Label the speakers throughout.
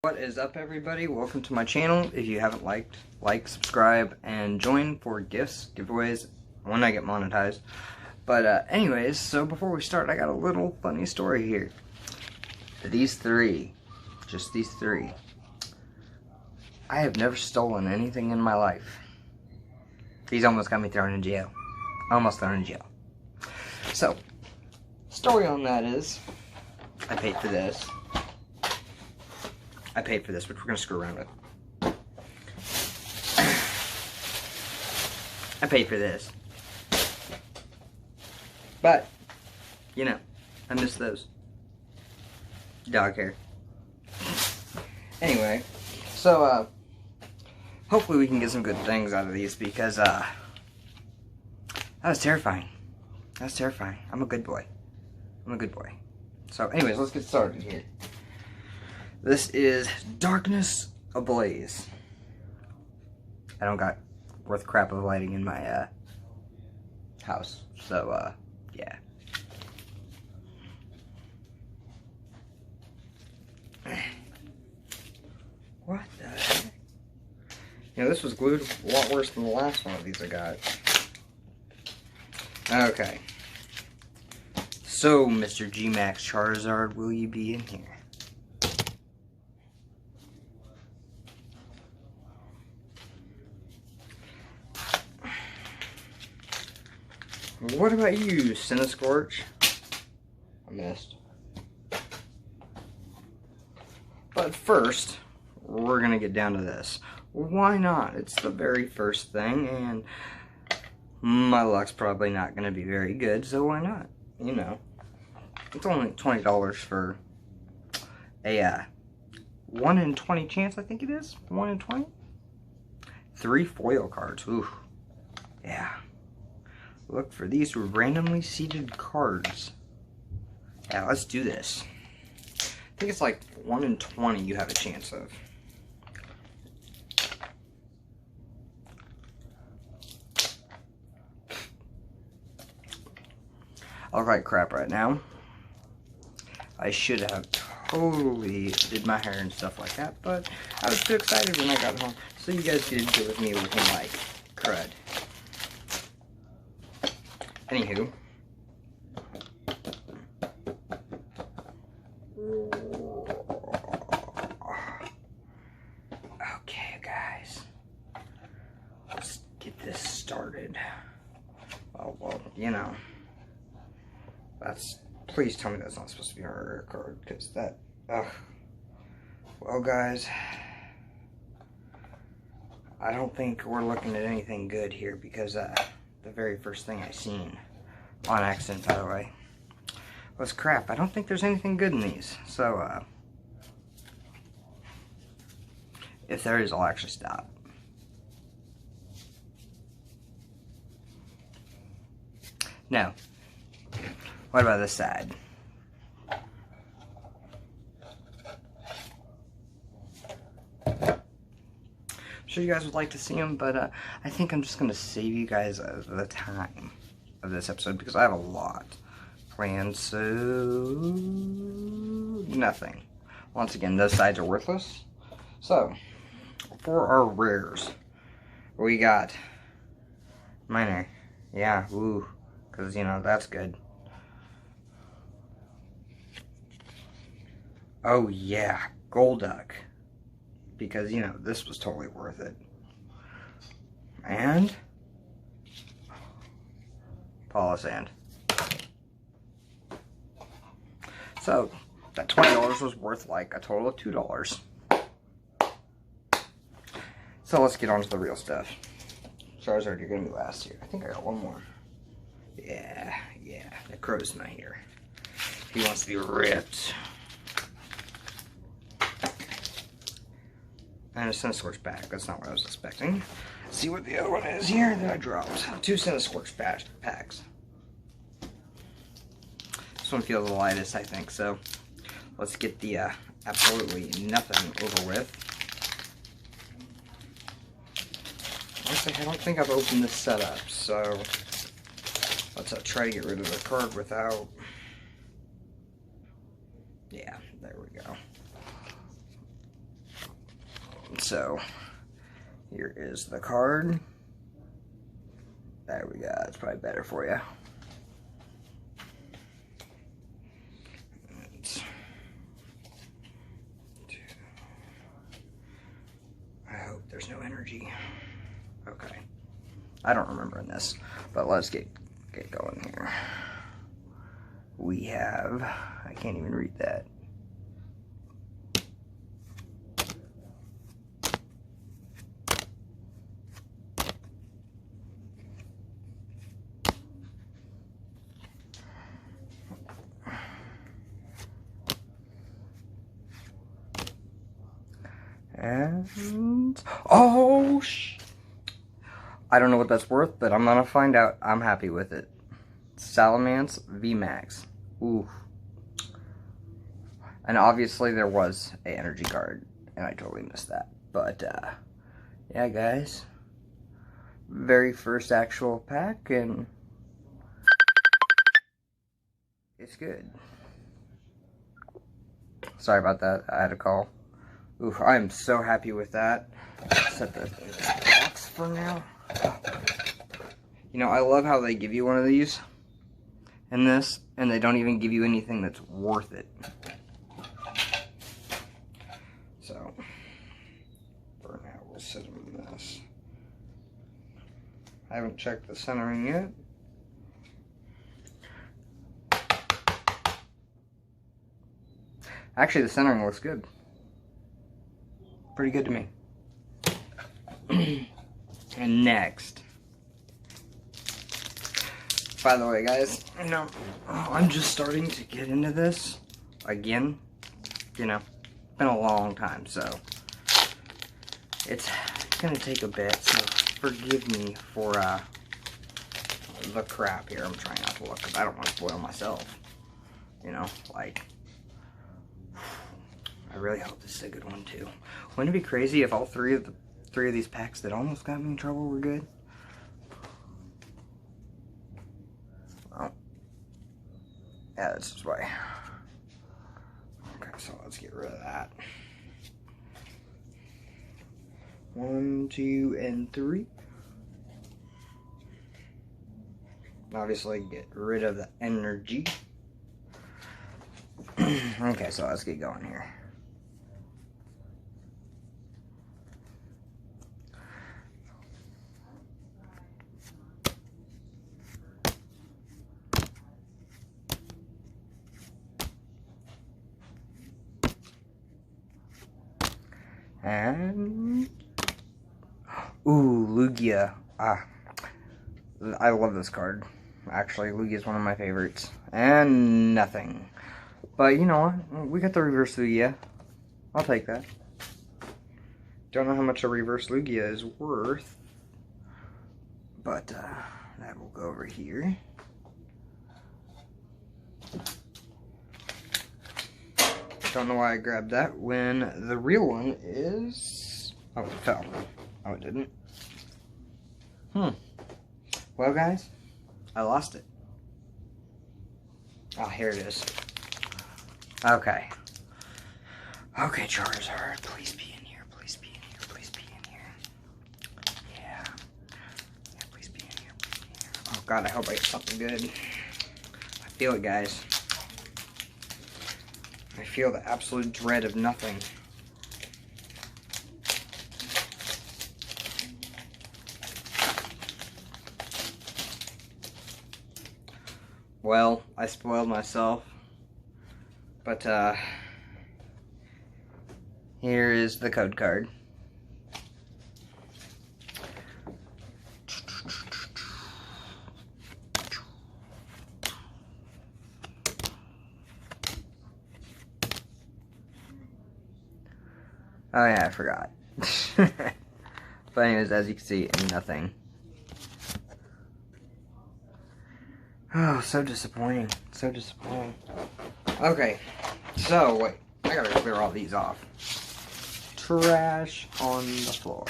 Speaker 1: What is up, everybody? Welcome to my channel. If you haven't liked, like, subscribe, and join for gifts, giveaways when I get monetized. But anyways, so before we start, I got a little funny story here. These three, just these three, I have never stolen anything in my life. These almost got me thrown in jail. Almost thrown in jail. So, story on that is, I paid for this. I paid for this, which we're going to screw around with. I paid for this. But, you know, I miss those. Dog hair. Anyway, so, hopefully we can get some good things out of these because, that was terrifying. That was terrifying. I'm a good boy. I'm a good boy. So, anyways, let's get started here. This is Darkness Ablaze. I don't got worth crap of lighting in my house, so yeah. What the heck? You know, this was glued a lot worse than the last one of these I got. Okay. So, Mr. G-Max Charizard, will you be in here? What about you, Cinescorch? I missed. But first, we're gonna get down to this. Why not? It's the very first thing, and my luck's probably not gonna be very good, so why not? You know. It's only $20 for a 1 in 20 chance, I think it is. 1 in 20? 3 foil cards. Ooh. Yeah. Look for these randomly seeded cards. Yeah, let's do this. I think it's like 1 in 20 you have a chance of. I look like crap right now. I should have totally did my hair and stuff like that, but I was too excited when I got home. So you guys get into it with me looking like crud. Anywho. Okay, guys. Let's get this started. Oh, well, you know. Please tell me that's not supposed to be a rare card, because that, ugh. Well, guys. I don't think we're looking at anything good here, because, the very first thing I seen, on accident by the way, was crap. I don't think there's anything good in these, so if there is, I'll actually stop. Now, what about this side? I'm sure you guys would like to see them, but I think I'm just going to save you guys the time of this episode because I have a lot planned, so nothing. Once again, those sides are worthless. So, for our rares, we got Minor. Yeah, ooh, because, you know, that's good. Oh, yeah, Golduck. Because, you know, this was totally worth it. And Palossand. So, that $20 was worth like a total of $2. So, let's get on to the real stuff. Charizard, you're going to be last here. I think I got one more. Yeah. The crow's not here. He wants to be ripped. And a Cinescorch back. That's not what I was expecting. Let's see what the other one is here that I dropped. 2 Cinescorch packs. This one feels the lightest, I think. So let's get the absolutely nothing over with. Honestly, I don't think I've opened this setup, so let's try to get rid of the card without. Yeah, there we go. So, here is the card. There we go. It's probably better for you. I hope there's no energy. Okay. I don't remember in this, but let's get going here. We have, I can't even read that. And, oh, I don't know what that's worth, but I'm gonna find out. I'm happy with it. Salamence VMAX. Ooh. And obviously there was an energy card, and I totally missed that. But, yeah, guys. Very first actual pack, and it's good. Sorry about that. I had a call. Oof, I am so happy with that. Set this in this box for now. You know, I love how they give you one of these in this, and they don't even give you anything that's worth it. So, for now, we'll set them in this. I haven't checked the centering yet. Actually, the centering looks good. Pretty good to me. And next. By the way, guys, you know, I'm just starting to get into this again. You know, it's been a long time, so it's gonna take a bit, so forgive me for the crap here. I'm trying not to look, because I don't want to spoil myself. You know, like, I really hope this is a good one too. Wouldn't it be crazy if all three of these packs that almost got me in trouble were good? Well, yeah, that's just why. Okay, so let's get rid of that. 1, 2, and 3. Obviously, get rid of the energy. Okay, so let's get going here. And ooh, Lugia. I love this card. Actually, Lugia is one of my favorites. And nothing. But you know what? We got the reverse Lugia. I'll take that. Don't know how much a reverse Lugia is worth. But that will go over here. Don't know why I grabbed that when the real one is... Oh, it fell. Oh, it didn't. Well, guys, I lost it. Oh, here it is. Okay. Okay, Charizard, please be in here. Please be in here. Please be in here. Yeah. Yeah, please be in here. Please be in here. Oh, God, I hope I get something good. I feel it, guys. I feel the absolute dread of nothing. Well, I spoiled myself. But, here is the code card. Oh yeah, I forgot. But anyways, as you can see, nothing. Oh, so disappointing. So disappointing. Okay, so wait. I gotta clear all these off. Trash on the floor.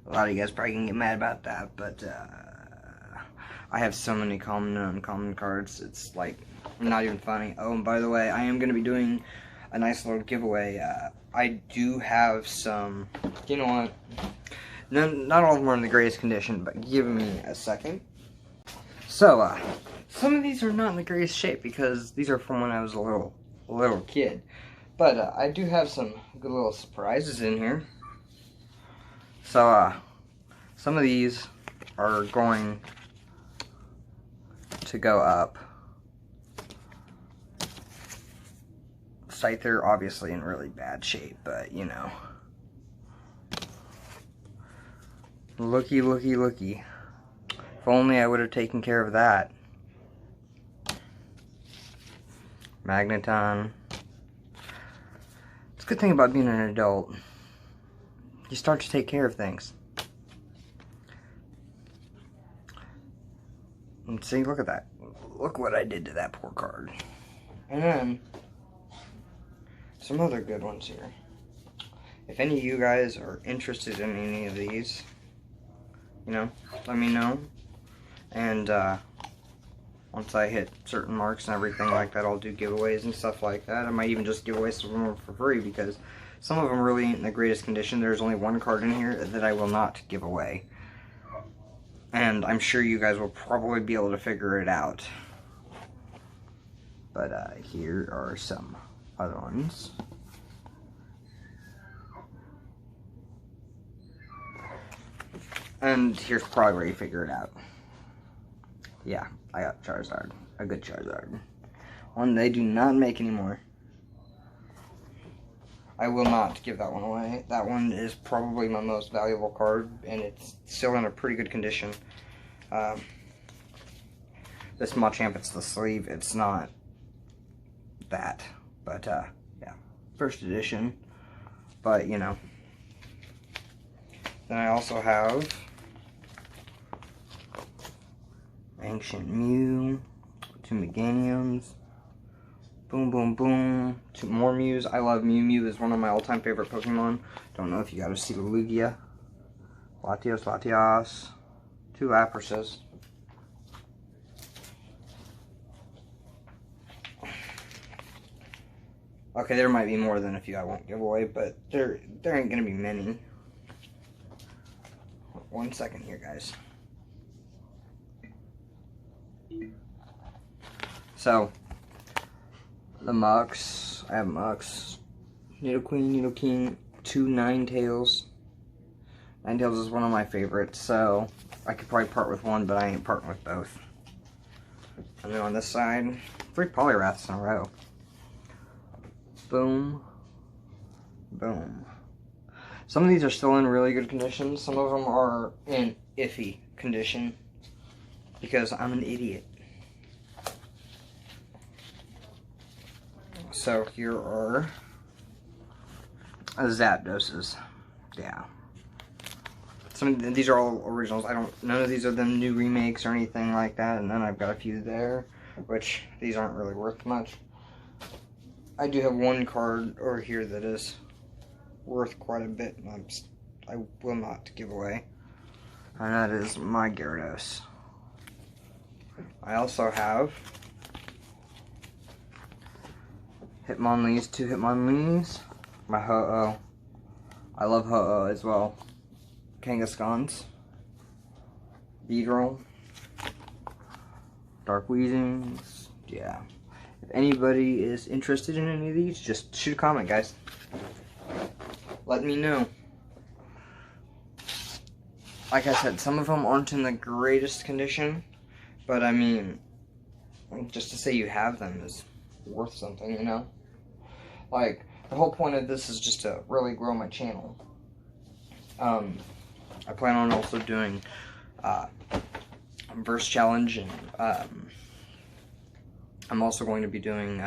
Speaker 1: A lot of you guys probably can get mad about that, but I have so many common and uncommon cards. It's like not even funny. Oh, and by the way, I am going to be doing a nice little giveaway. I do have some, you know what, not all of them are in the greatest condition, but give me a second. So, some of these are not in the greatest shape because these are from when I was a little kid. But I do have some good little surprises in here. So, some of these are going to go up. They're obviously in really bad shape, but you know. Looky, looky, looky. If only I would have taken care of that. Magneton. It's a good thing about being an adult. You start to take care of things. And see, look at that. Look what I did to that poor card. And then, some other good ones here. If any of you guys are interested in any of these, you know, let me know. And once I hit certain marks and everything like that, I'll do giveaways and stuff like that. I might even just give away some of them for free because some of them really ain't in the greatest condition. There's only one card in here that I will not give away. And I'm sure you guys will probably be able to figure it out. But here are some other ones. And here's probably where you figure it out. Yeah, I got Charizard. A good Charizard. One they do not make anymore. I will not give that one away. That one is probably my most valuable card, and it's still in a pretty good condition. This Machamp, it's the sleeve. It's not that. But, yeah. First edition. But, you know. Then I also have Ancient Mew, 2 Meganiums, boom, boom, boom, 2 more Mews. I love Mew. Mew is one of my all-time favorite Pokemon. Don't know if you got to see Lugia, Latios, 2 Laprases. Okay, there might be more than a few I won't give away, but there ain't gonna be many. 1 second here, guys. So, the Mux, I have Mux, Nidoqueen, Nidoking, 2 Ninetales. Ninetales is one of my favorites, so I could probably part with one, but I ain't parting with both. And then on this side, 3 Poliwraths in a row. Boom, boom. Some of these are still in really good condition. Some of them are in iffy condition because I'm an idiot. So here are Zapdoses. Yeah. These are all originals. None of these are the new remakes or anything like that. And then I've got a few there, which these aren't really worth much. I do have one card over here that is worth quite a bit, and I will not give away. And that is my Gyarados. I also have Hitmonlees, 2 Hitmonlees, my Ho-Oh. I love Ho-Oh as well. Kangaskhan's, Beedrill, Dark Weezings, yeah. If anybody is interested in any of these, just shoot a comment, guys. Let me know. Like I said, some of them aren't in the greatest condition, but I mean, just to say you have them is worth something, you know? Like, the whole point of this is just to really grow my channel. I plan on also doing Verse Challenge, and I'm also going to be doing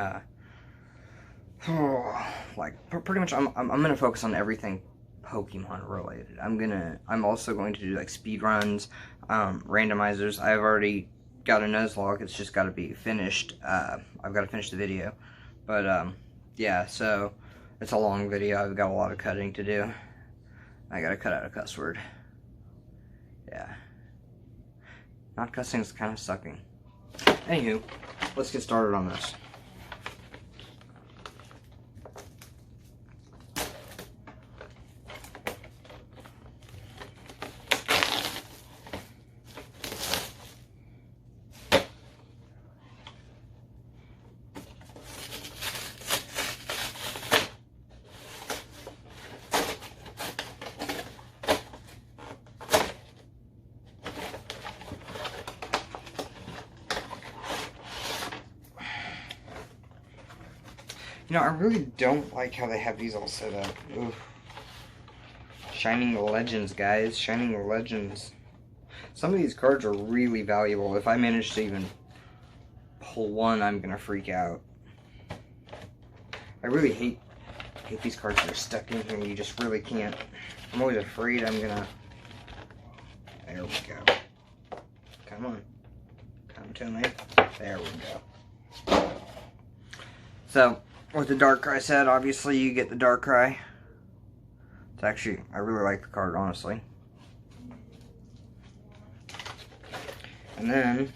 Speaker 1: like pretty much I'm gonna focus on everything Pokemon related. I'm also going to do like speed runs, randomizers. I've already got a Nuzlocke. It's just got to be finished. I've got to finish the video, but yeah. So it's a long video. I've got a lot of cutting to do. I gotta cut out a cuss word. Yeah. Not cussing is kind of sucking. Anywho, let's get started on this. You know, I really don't like how they have these all set up. Oof. Shining Legends, guys. Shining Legends. Some of these cards are really valuable. If I manage to even pull one, I'm gonna freak out. I really hate these cards that are stuck in here. You just really can't. I'm always afraid I'm gonna... There we go. Come on. Come to me. There we go. So, with the Darkrai set, obviously you get the Darkrai. It's actually, I really like the card, honestly. And then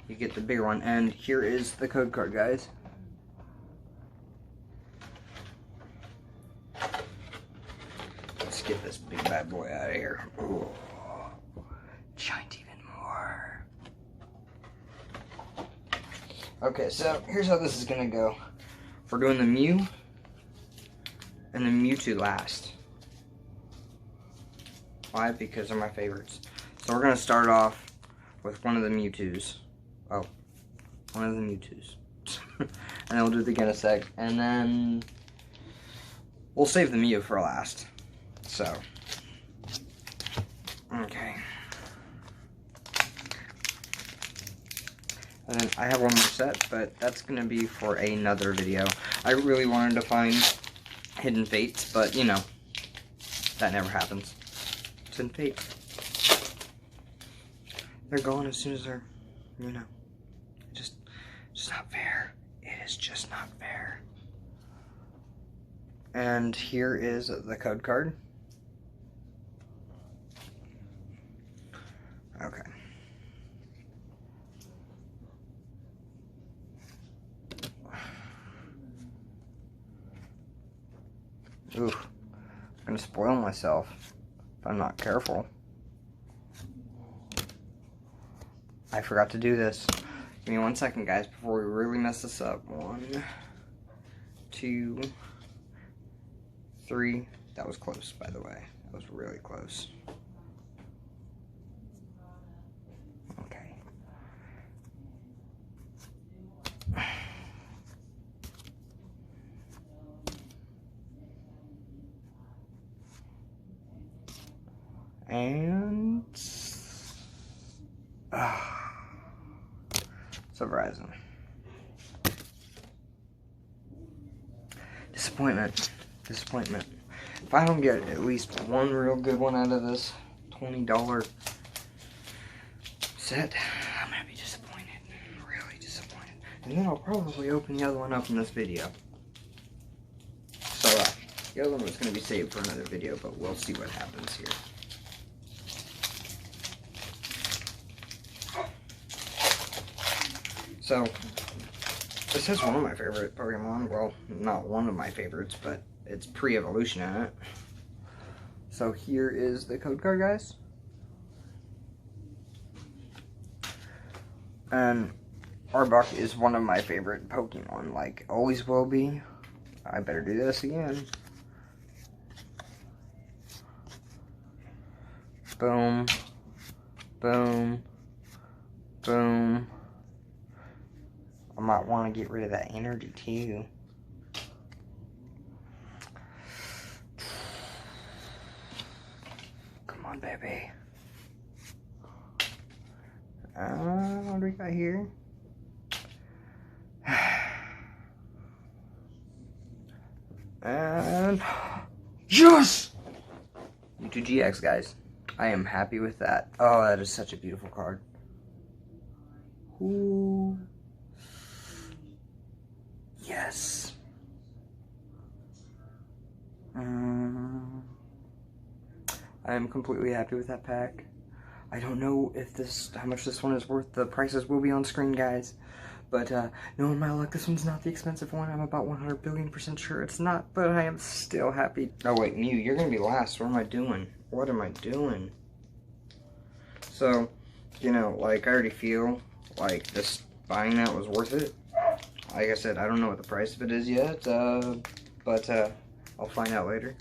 Speaker 1: you get the bigger one, and here is the code card, guys. Let's get this big bad boy out of here. Ooh. Shined even more. Okay, so here's how this is gonna go. We're doing the Mew and the Mewtwo last. Why? Because they're my favorites. So we're gonna start off with one of the Mewtwo's. Oh, one of the Mewtwo's. And then we'll do the Genesect, and then we'll save the Mew for last. So, okay. And then I have one more set, but that's gonna be for another video. I really wanted to find Hidden Fates, but you know, that never happens. It's Hidden Fates. They're gone as soon as they're, you know, it's not fair. It is just not fair. And here is the code card. Okay. Oof. I'm gonna spoil myself if I'm not careful. I forgot to do this. Give me 1 second, guys, before we really mess this up. 1, 2, 3. That was close, by the way. That was really close. Okay. And Verizon. Disappointment. Disappointment. If I don't get at least one real good one out of this $20 set, I'm gonna be disappointed. Really disappointed. And then I'll probably open the other one up in this video. So the other one was gonna be saved for another video, but we'll see what happens here. So, this is one of my favorite Pokemon. Well, not one of my favorites, but it's pre-evolution in it. So here is the code card, guys. And Arbok is one of my favorite Pokemon, like, always will be. I better do this again. Boom. Boom. Boom. I might want to get rid of that energy too. Come on, baby. What do we got here? And yes! Mewtwo GX, guys. I am happy with that. Oh, that is such a beautiful card. Ooh. Yes. I am completely happy with that pack. I don't know if how much this one is worth. The prices will be on screen, guys. But knowing my luck, this one's not the expensive one. I'm about 100 billion% sure it's not, but I am still happy. Oh wait, Mew, you're gonna be last. What am I doing? What am I doing? So, you know, like, I already feel like this buying that was worth it. Like I said, I don't know what the price of it is yet, but I'll find out later.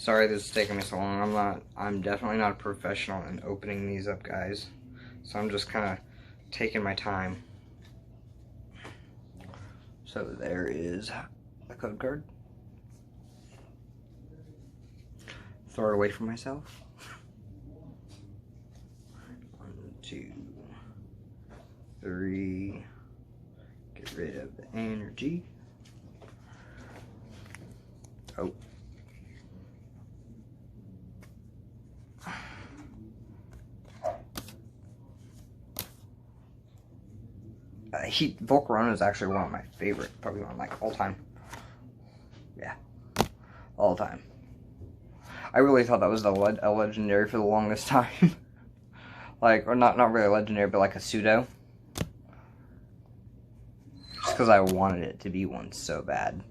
Speaker 1: Sorry this is taking me so long. I'm definitely not a professional in opening these up, guys. So I'm just kind of taking my time. So there is a code card. Throw it away from myself. 1, 2, 3. Get rid of the energy. Oh. Volcarona is actually one of my favorite Pokemon, like all time. Yeah, all time. I really thought that was a legendary for the longest time. Like, or not really legendary, but like a pseudo. Just because I wanted it to be one so bad.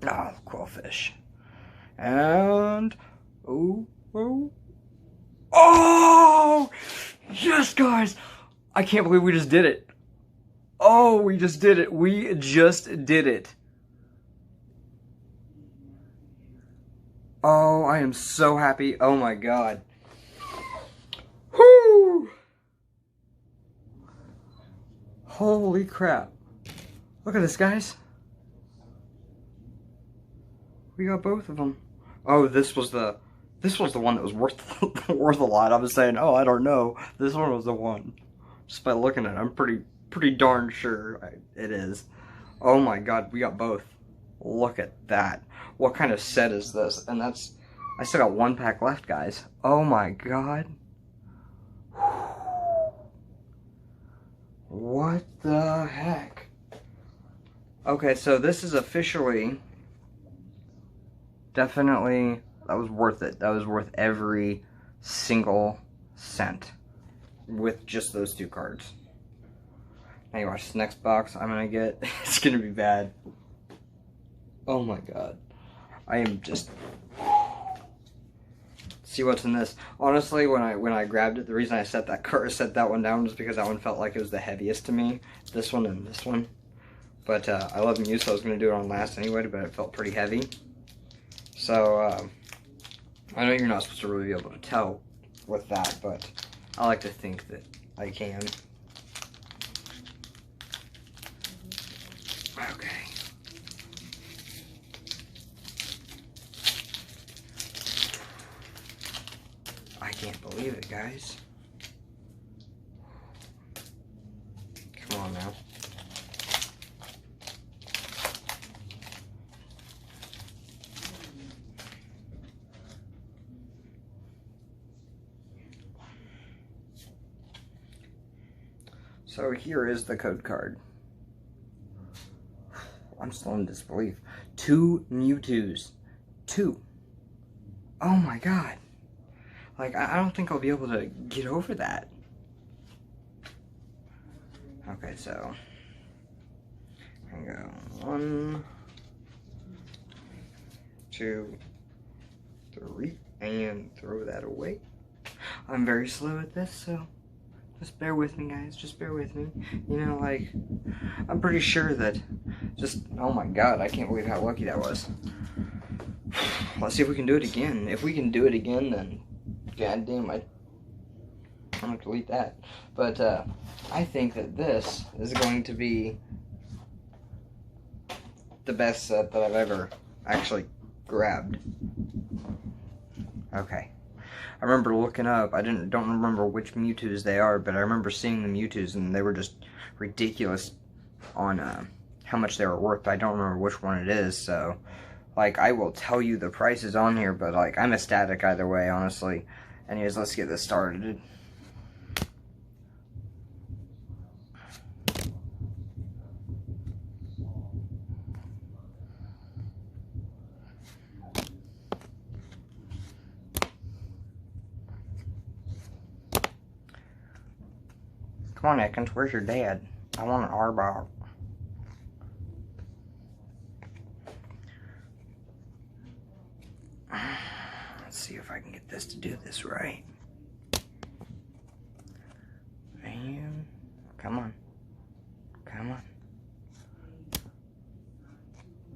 Speaker 1: Oh, Quillfish. And oh, yes, guys! I can't believe we just did it. Oh, we just did it. We just did it. Oh, I am so happy. Oh my god. Whoo! Holy crap. Look at this, guys. We got both of them. Oh, this was the one that was worth worth a lot. I was saying, oh, I don't know. This one was the one. Just by looking at it, I'm pretty darn sure it is. Oh my god, we got both. Look at that. What kind of set is this? And I still got 1 pack left, guys. Oh my god. What the heck? Okay, so this is officially definitely, that was worth it. That was worth every single cent with just those 2 cards. Now you watch this next box I'm gonna get. It's gonna be bad. Oh my god. I am just... See what's in this. Honestly, when I grabbed it, the reason I set that one down was because that one felt like it was the heaviest to me. This one and this one. But I love Mew, so I was gonna do it on last anyway, but it felt pretty heavy. So I know you're not supposed to really be able to tell with that, but I like to think that I can. Okay. I can't believe it, guys. Come on now. So here is the code card. I'm still in disbelief. 2 Mewtwo's. 2. Oh my god. Like, I don't think I'll be able to get over that. Okay, so I can go 1, 2, 3, and throw that away. I'm very slow at this, so just bear with me, guys. Just bear with me. You know, like, I'm pretty sure that oh my god, I can't believe how lucky that was. Let's see if we can do it again. If we can do it again, then god damn, I'm gonna delete that. But I think that this is going to be the best set that I've ever actually grabbed. Okay. I remember looking up, I don't remember which Mewtwo's they are, but I remember seeing the Mewtwo's and they were just ridiculous on how much they were worth, but I don't remember which one it is, so like, I will tell you the prices on here, but like, I'm ecstatic either way, honestly. Anyways, let's get this started. Come on, Ekans, where's your dad? I want an Arbok. Let's see if I can get this to do this right. And come on. Come on.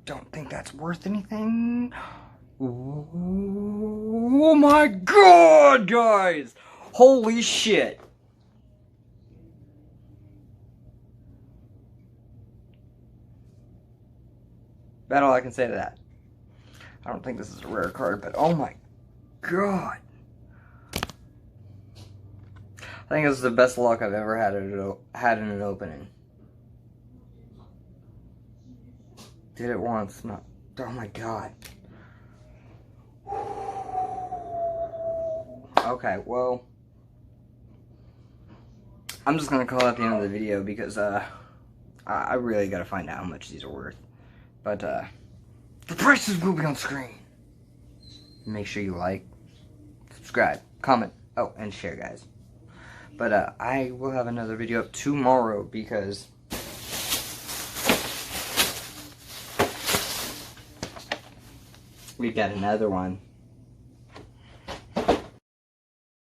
Speaker 1: don't think that's worth anything. Oh my god, guys! Holy shit! That's all I can say to that. I don't think this is a rare card, but oh my god. I think this is the best luck I've ever had in an opening. Did it once, not. Oh my god. Okay, well, I'm just gonna call it the end of the video because I really gotta find out how much these are worth. But the prices will be on screen. Make sure you like, subscribe, comment, oh, and share, guys. But I will have another video up tomorrow because we got another one